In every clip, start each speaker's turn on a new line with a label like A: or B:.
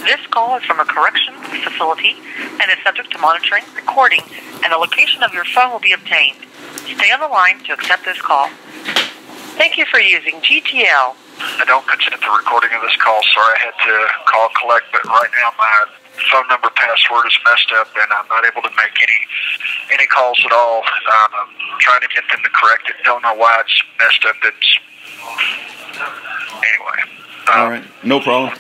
A: This call is from a corrections facility and is subject to monitoring, recording, and the location of your phone will be obtained. Stay on the line to accept this call. Thank you for using GTL.
B: I don't consent to recording of this call. Sorry, I had to call collect, but right now my phone number password is messed up, and I'm not able to make any calls at all. I'm trying to get them to correct it. Don't know why it's messed up. Anyway.
C: All right, no problem.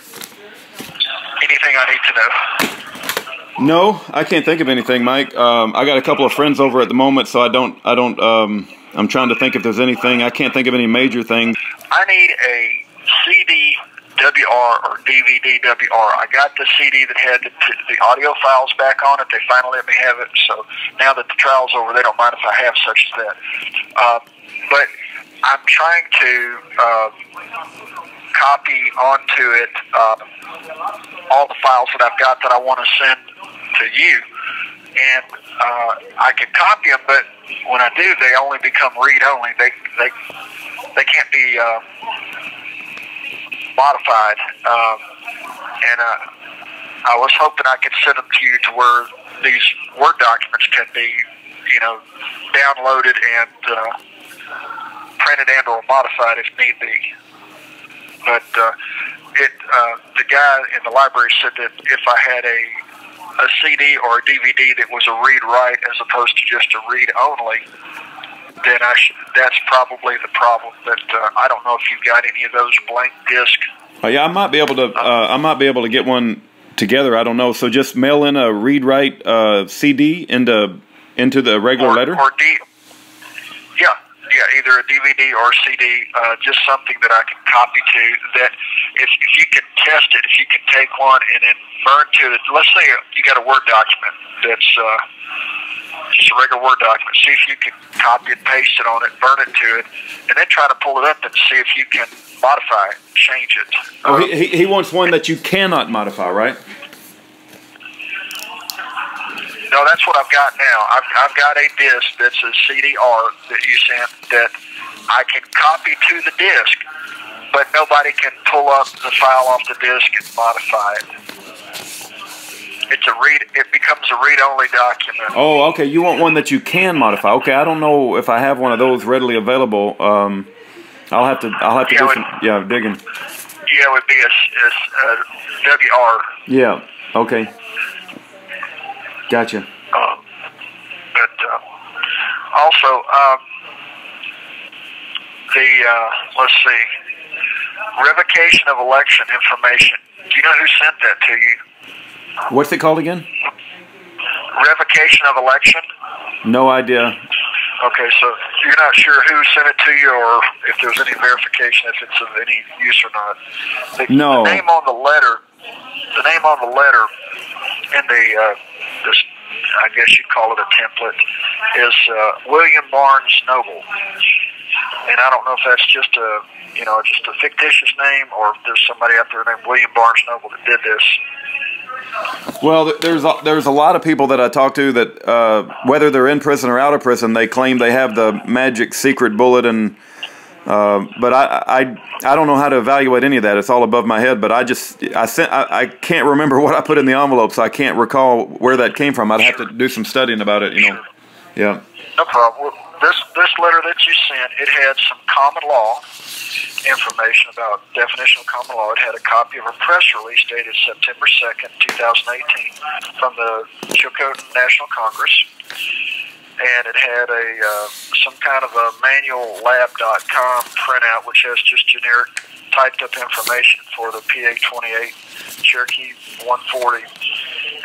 B: Anything I need to know?
C: No, I can't think of anything, Mike. I got a couple of friends over at the moment, so I'm trying to think if there's anything. I can't think of any major things.
B: I need a CD WR or DVD WR. I got the CD that had the audio files back on it. They finally let me have it. So now that the trial's over, they don't mind if I have such as that. But I'm trying to copy onto it all the files that I've got that I want to send to you. And I can copy them, but when I do, they only become read-only. They can't be modified. And I was hoping I could send them to you to where these Word documents can be, downloaded and printed and or modified if need be. But the guy in the library said that if I had a CD or a DVD that was a read-write as opposed to just a read-only, then that's probably the problem. But I don't know if you've got any of those blank disc.
C: Yeah, I might be able to. I might be able to get one together. I don't know. So just mail in a read-write CD into the regular letter. Yeah, either a DVD or a CD, just something that I can copy to. That if you can test it, if you can take one and then burn to it. Let's say you got a Word document that's just a regular Word document. See if you can copy and paste it on it, burn it to it, and then try to pull it up and see if you can modify it, change it. Oh, he wants one that you cannot modify, right?
B: No, that's what I've got now. I've got a disc that's a CDR that you sent that I can copy to the disc, but nobody can pull up the file off the disc and modify it. It becomes a read-only document.
C: Oh, okay. You want one that you can modify. Okay, I don't know if I have one of those readily available. I'll have to do some digging.
B: Yeah, it would be a WR.
C: Yeah. Okay. Gotcha.
B: But also, let's see, revocation of election information. Do you know who sent that to you?
C: What's it called again?
B: Revocation of election?
C: No idea.
B: Okay, so you're not sure who sent it to you or if there's any verification, if it's of any use or not?
C: No.
B: The name on the letter in the I guess you'd call it a template, is William Barnes Noble. And I don't know if that's just a fictitious name or if there's somebody out there named William Barnes Noble that did this.
C: Well, there's a lot of people that I talk to that whether they're in prison or out of prison, they claim they have the magic secret bullet, and but I don't know how to evaluate any of that. It's all above my head. But I can't remember what I put in the envelope, so I can't recall where that came from. I'd have to do some studying about it,
B: Sure.
C: Yeah.
B: No problem. Well, this letter that you sent, it had some common law information about definition of common law. It had a copy of a press release dated September 2nd, 2018 from the Chilcotin National Congress. And it had some kind of a manuallab.com printout, which has just generic typed up information for the PA-28 Cherokee 140.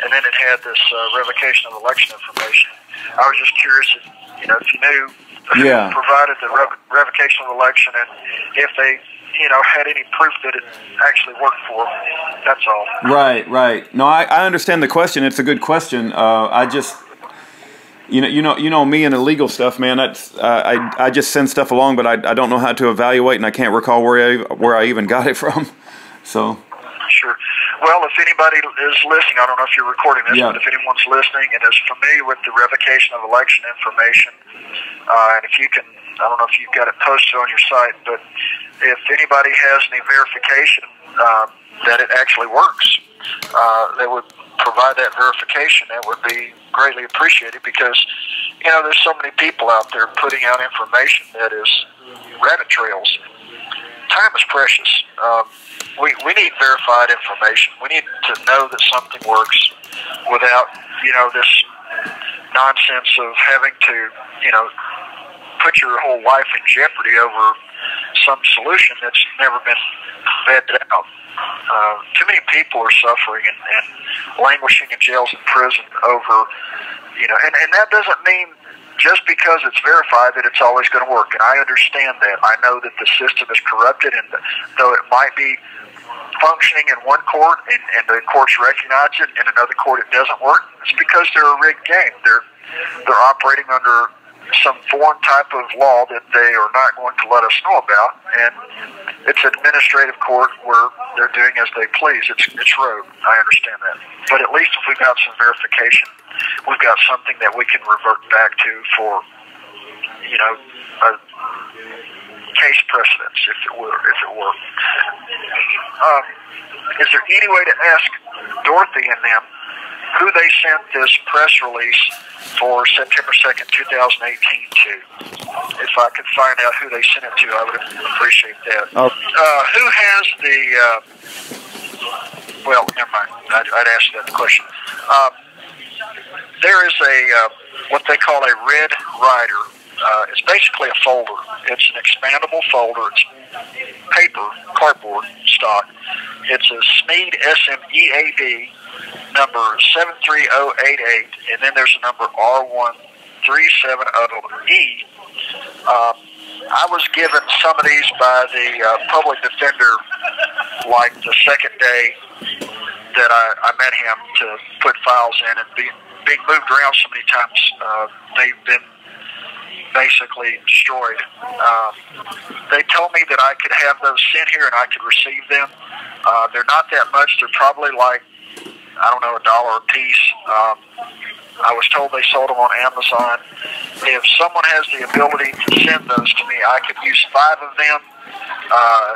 B: And then it had this revocation of election information. I was just curious if you knew who provided the revocation of election and if they had any proof that it actually worked for them. That's all.
C: Right. No, I understand the question. It's a good question. I just... You know me and illegal stuff, man. I just send stuff along, but I don't know how to evaluate, and I can't recall where I even got it from. So.
B: Sure. Well, if anybody is listening, I don't know if you're recording this, but if anyone's listening and is familiar with the revocation of election information, and if you can, I don't know if you've got it posted on your site, but if anybody has any verification that it actually works, that would provide that verification, that would be greatly appreciated, because, you know, there's so many people out there putting out information that is rabbit trails. Time is precious. We need verified information. We need to know that something works without, you know, this nonsense of having to, you know, put your whole life in jeopardy over some solution that's never been vetted out. Too many people are suffering and languishing in jails and prison over, you know, and that doesn't mean just because it's verified that it's always going to work. And I understand that. I know that the system is corrupted, and though it might be functioning in one court and the courts recognize it, in another court it doesn't work, it's because they're a rigged game. They're operating under some foreign type of law that they are not going to let us know about, and it's an administrative court where they're doing as they please. It's rogue. I understand that. But at least if we've got some verification, we've got something that we can revert back to for, you know, a case precedence, if it were. Is there any way to ask Dorothy and them who they sent this press release for September 2nd, 2018 to? If I could find out who they sent it to, I would appreciate that.
D: Oh.
B: Who has the, well, never mind. I'd ask that question. There is a, what they call a red rider. It's basically a folder. It's an expandable folder. It's paper, cardboard stock. It's a SMEAD, SMEAD, number 73088, and then there's a number R1370E. I was given some of these by the public defender, like the second day that I met him, to put files in, and being moved around so many times, they've been basically destroyed. They told me that I could have those sent here and I could receive them. They're not that much. They're probably like, I don't know, $1 a piece. I was told they sold them on Amazon. If someone has the ability to send those to me, I could use 5 of them.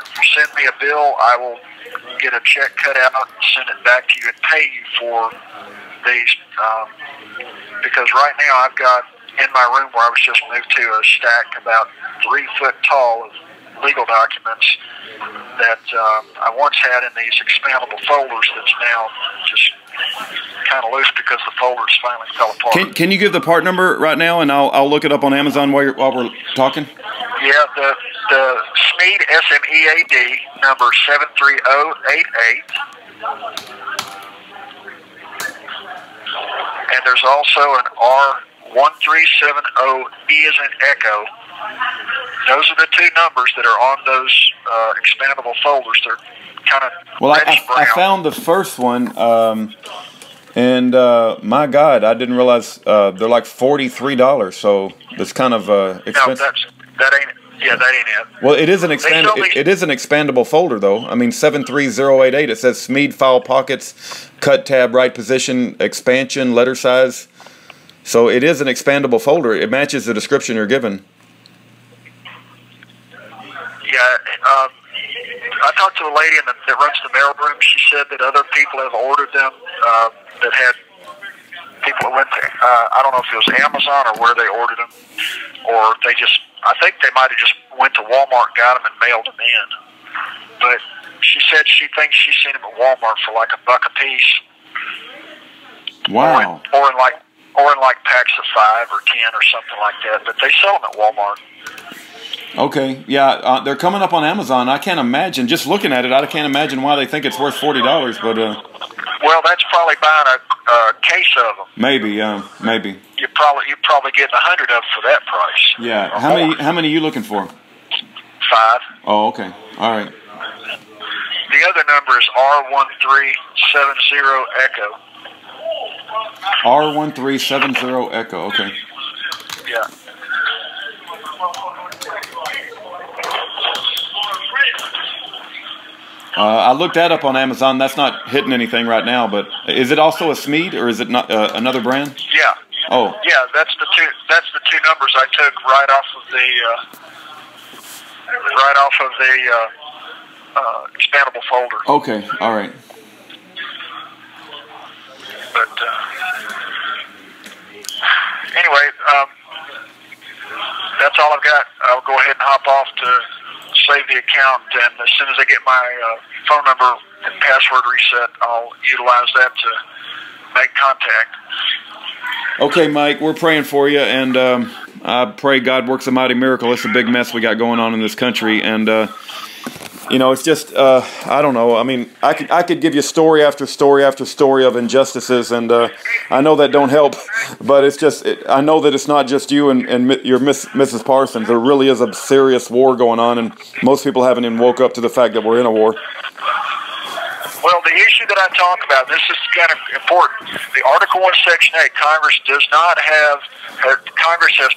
B: If you send me a bill, I will get a check cut out and send it back to you and pay you for these. Because right now I've got in my room where I was just moved to a stack about 3 foot tall of legal documents that I once had in these expandable folders that's now just kind of loose because the folders finally fell apart.
D: Can you give the part number right now, and I'll look it up on Amazon while we're talking?
B: Yeah, the SMEAD, SMEAD, number 73088. And there's also an R1370E as in Echo. Those are the 2 numbers that are on those expandable folders. They're kind of
D: I found the first one, and my God, I didn't realize they're like $43. So it's kind of expensive.
B: No, that ain't it. Yeah, that ain't it.
D: Well, it is an expandable folder, though. I mean, 73088. It says SMEAD file pockets, cut tab, right position, expansion, letter size. So it is an expandable folder. It matches the description you're given.
B: Yeah, I talked to a lady that runs the mail room. She said that other people have ordered them. That had people that went to, I don't know if it was Amazon or where they ordered them, or they just, I think they might have just went to Walmart, got them, and mailed them in. But she said she thinks she's seen them at Walmart for like $1 a piece.
D: Wow.
B: Or in like packs of 5 or 10 or something like that. But they sell them at Walmart.
D: Okay, yeah, they're coming up on Amazon. I can't imagine, just looking at it, I can't imagine why they think it's worth $40, but...
B: Well, that's probably buying a case of them.
D: Maybe, maybe.
B: You're probably getting 100 of them for that price.
D: Yeah, how many are you looking for?
B: 5.
D: Oh, okay, all right.
B: The other number is R1370 Echo.
D: R1370 Echo, okay.
B: Yeah.
D: I looked that up on Amazon. That's not hitting anything right now, but is it also a SMEAD, or is it not another brand?
B: Yeah.
D: Oh.
B: Yeah, that's the two numbers I took right off of the expandable folder.
D: Okay. All right.
B: ahead and hop off to save the account, and as soon as I get my phone number and password reset, I'll utilize that to make contact.
D: Okay, Mike, we're praying for you, and I pray God works a mighty miracle. It's a big mess we got going on in this country, and you know, it's just I don't know. I mean, I could give you story after story after story of injustices, and I know that don't help, but it's just I know that it's not just you and your Mrs. Parsons. There really is a serious war going on, and most people haven't even woke up to the fact that we're in a war.
B: Well, the issue that I talk about, this is kind of important. The Article 1, Section 8, Congress has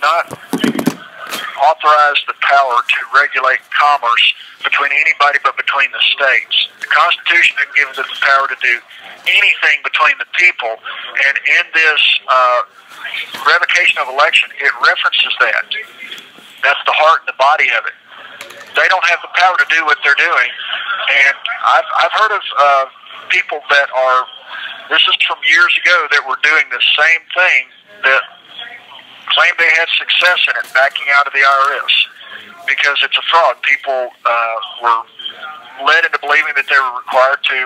B: not authorized the power to regulate commerce between anybody but between the states. The Constitution didn't give us the power to do anything between the people, and in this revocation of election, it references that. That's the heart and the body of it. They don't have the power to do what they're doing, and I've heard of people that are, this is from years ago, that were doing the same thing that claimed they had success in it, backing out of the IRS, because it's a fraud. People were led into believing that they were required to,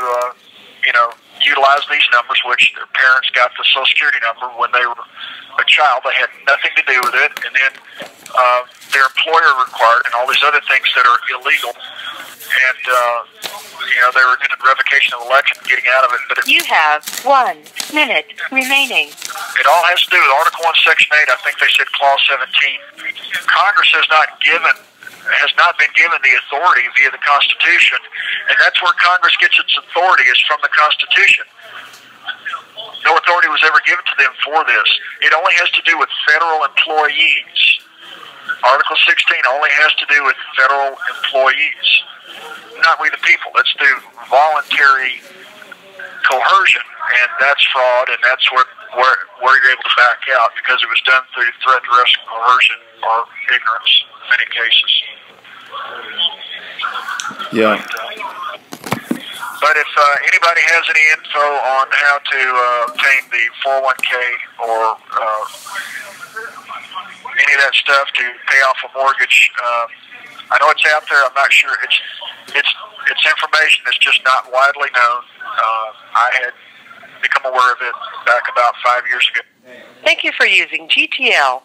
B: utilize these numbers, which their parents got the Social Security number when they were a child. They had nothing to do with it, and then their employer required, and all these other things that are illegal. And they were getting revocation of election, getting out of it. But
A: you have 1 minute remaining.
B: It all has to do with Article 1, Section 8. I think they said Clause 17. Congress has not been given the authority via the Constitution, and that's where Congress gets its authority, is from the Constitution. No authority was ever given to them for this. It only has to do with federal employees. Article 16 only has to do with federal employees, not we the people. Let's do voluntary coercion, and that's fraud, and that's where you're able to back out, because it was done through threat, duress, coercion, or ignorance in many cases.
D: Yeah.
B: But if anybody has any info on how to obtain the 401k or any of that stuff to pay off a mortgage, I know it's out there. I'm not sure. It's information that's just not widely known. I had become aware of it back about 5 years ago.
A: Thank you for using GTL.